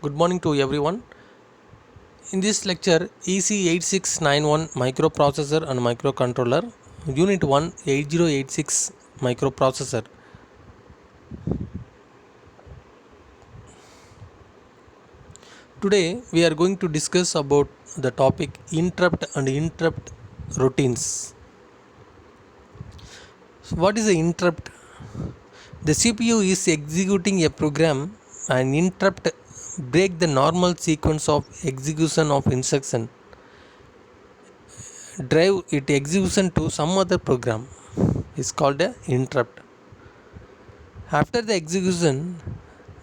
Good morning to everyone. In this lecture, EC8691 microprocessor and microcontroller, Unit 1 8086 microprocessor. Today, we are going to discuss about the topic interrupt and interrupt routines. So what is the interrupt? The CPU is executing a program and interrupt break the normal sequence of execution of instruction, drive its execution to some other program is called a interrupt. After the execution,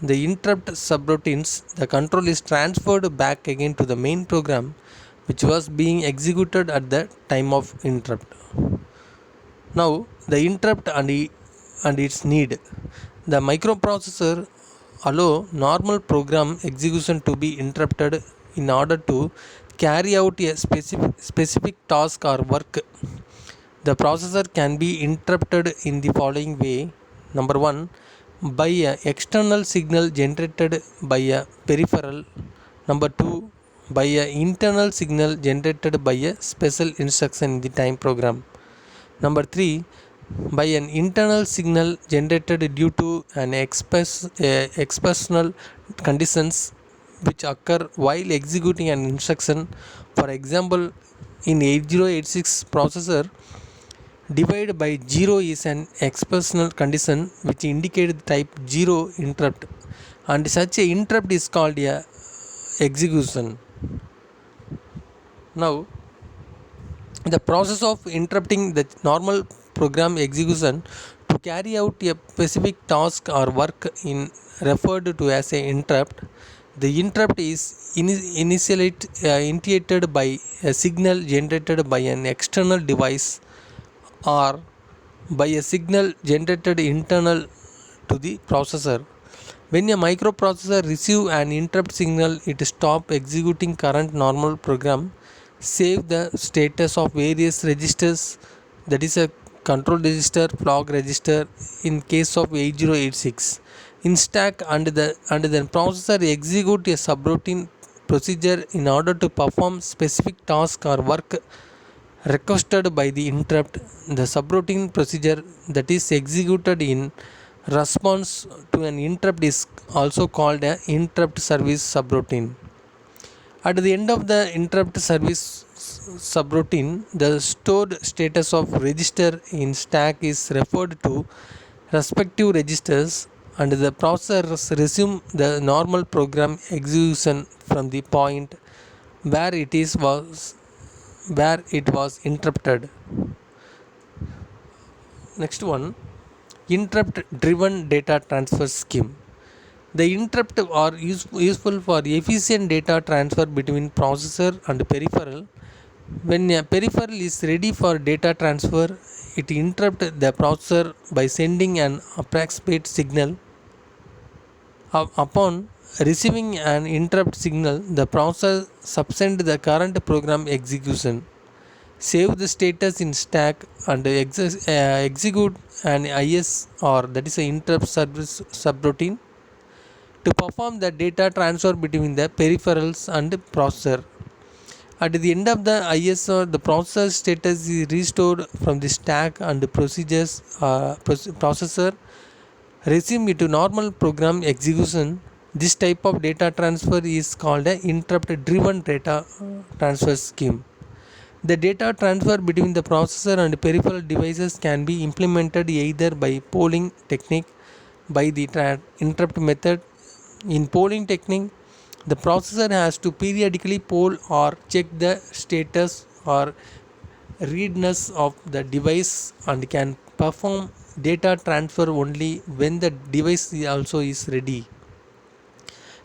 the interrupt subroutines, the control is transferred back again to the main program which was being executed at the time of interrupt. Now the interrupt and its need. The microprocessor allow normal program execution to be interrupted in order to carry out a specific task or work. The processor can be interrupted in the following way. Number 1, by a external signal generated by a peripheral. Number 2, by an internal signal generated by a special instruction in the time program. Number 3, by an internal signal generated due to an expressional conditions which occur while executing an instruction. For example, in 8086 processor, divide by 0 is an expressional condition which indicates the type 0 interrupt, and such a interrupt is called a execution. Now, the process of interrupting the normal program execution to carry out a specific task or work in referred to as a interrupt. The interrupt is initiated by a signal generated by an external device or by a signal generated internal to the processor. When a microprocessor receives an interrupt signal, it stops executing current normal program, save the status of various registers, that is a control register, flag register in case of 8086 in stack, and the processor execute a subroutine procedure in order to perform specific task or work requested by the interrupt. The subroutine procedure that is executed in response to an interrupt is also called an interrupt service subroutine. At the end of the interrupt service subroutine, the stored status of register in stack is referred to respective registers, and the processor resume the normal program execution from the point where it was interrupted. Next one, interrupt driven data transfer scheme. The interrupt are useful for efficient data transfer between processor and peripheral. When a peripheral is ready for data transfer, it interrupts the processor by sending an approximate signal. Upon receiving an interrupt signal, the processor suspends the current program execution, save the status in stack, and execute an IS, or that is an interrupt service subroutine, to perform the data transfer between the peripherals and processor. At the end of the ISR, the processor status is restored from the stack, and the processor resume it to normal program execution. This type of data transfer is called an interrupt driven data transfer scheme. The data transfer between the processor and peripheral devices can be implemented either by polling technique, by the interrupt method. In polling technique, the processor has to periodically poll or check the status or readiness of the device and can perform data transfer only when the device also is ready.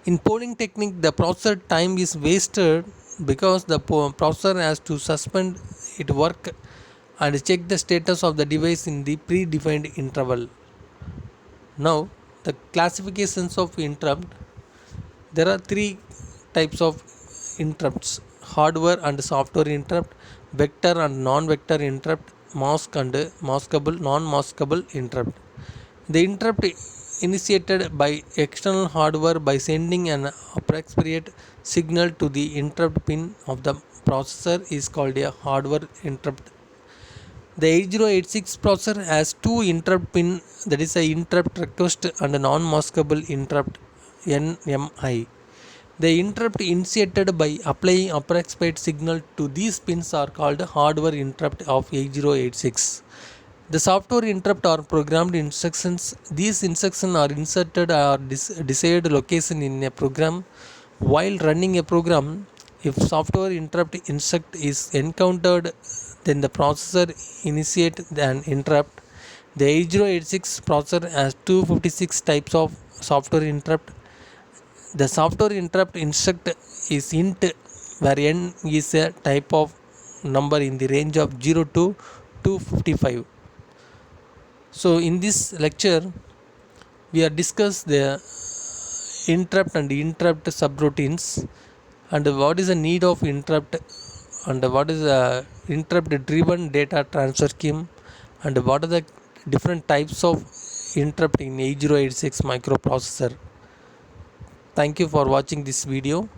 In polling technique, the processor time is wasted because the processor has to suspend its work and check the status of the device in the predefined interval. Now, the classifications of interrupt. There are three types of interrupts: hardware and software interrupt, vector and non-vector interrupt, mask and maskable, non-maskable interrupt. The interrupt initiated by external hardware by sending an appropriate signal to the interrupt pin of the processor is called a hardware interrupt. The 8086 processor has two interrupt pin, that is a interrupt request and a non-maskable interrupt NMI. The interrupt initiated by applying approximate signal to these pins are called hardware interrupt of 8086. The software interrupt are programmed instructions. These instructions are inserted or desired location in a program. While running a program, if software interrupt instruct is encountered, then the processor initiate an interrupt. The 8086 processor has 256 types of software interrupt. The software interrupt instruct is int, where n is a type of number in the range of 0 to 255. So in this lecture we are discuss the interrupt and interrupt subroutines, and what is the need of interrupt, and what is the interrupt driven data transfer scheme, and what are the different types of interrupt in 8086 microprocessor. Thank you for watching this video.